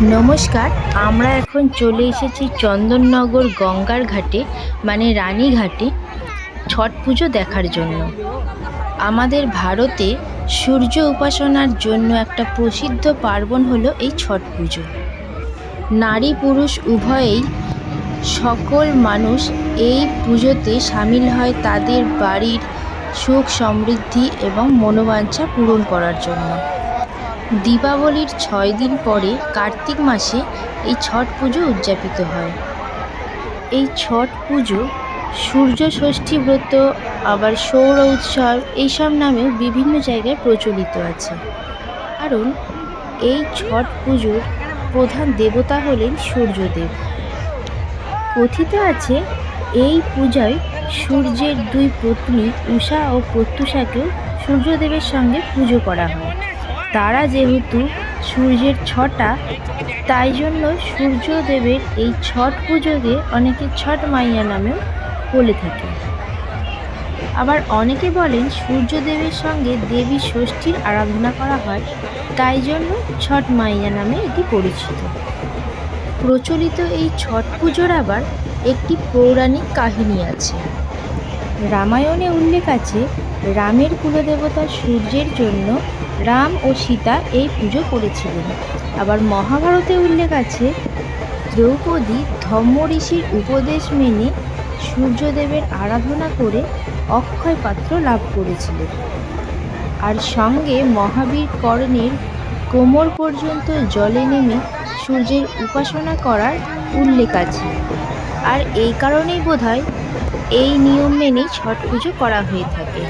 নমস্কার। আমরা এখন চলে এসেছি চন্দননগর গঙ্গার ঘাটে মানে রানীঘাটে ছট পুজো দেখার জন্য। আমাদের ভারতে সূর্য উপাসনার জন্য একটা প্রসিদ্ধ পার্বণ হলো এই ছট পুজো। নারী পুরুষ উভয়েই সকল মানুষ এই পুজোতে সামিল হয় তাদের বাড়ির সুখ সমৃদ্ধি এবং মনোবাঞ্ছা পূরণ করার জন্য। দীপাবলির ৬ দিন পরে কার্তিক মাসে এই ছট পুজো উদযাপিত হয়। এই ছট পুজো সূর্য ষষ্ঠী ব্রত, আবার সৌর উৎসব এইসব নামেও বিভিন্ন জায়গায় প্রচলিত আছে। কারণ এই ছট পুজোর প্রধান দেবতা হলেন সূর্যদেব। কথিত আছে এই পূজায় সূর্যের দুই পত্নী উষা ও প্রত্যুষাকেও সূর্যদেবের সঙ্গে পুজো করা হয়। তারা যেহেতু সূর্যের ছটা, তাই জন্য সূর্যদেবের এই ছট পুজোকে অনেকে ছট মাইয়া নামেও বলে থাকে। আবার অনেকে বলেন সূর্যদেবের সঙ্গে দেবী ষষ্ঠীর আরাধনা করা হয়, তাই জন্য ছট মাইয়া নামে এটি পরিচিত। প্রচলিত এই ছট পুজোর আবার একটি পৌরাণিক কাহিনী আছে। রামায়ণে উল্লেখ আছে রামের কুলদেবতা সূর্যের জন্য রাম ও সীতা এই পুজো করেছিলেন। আবার মহাভারতে উল্লেখ আছে দ্রৌপদী ধম্ম ঋষির উপদেশ মেনে সূর্যদেবের আরাধনা করে অক্ষয় পাত্র লাভ করেছিলেন। আর সঙ্গে মহাবীর কর্ণের কোমর পর্যন্ত জলে নেমে সূর্যের উপাসনা করার উল্লেখ আছে। আর এই কারণেই বোধহয় এই নিয়ম মেনেই ছট পুজো করা হয়ে থাকে।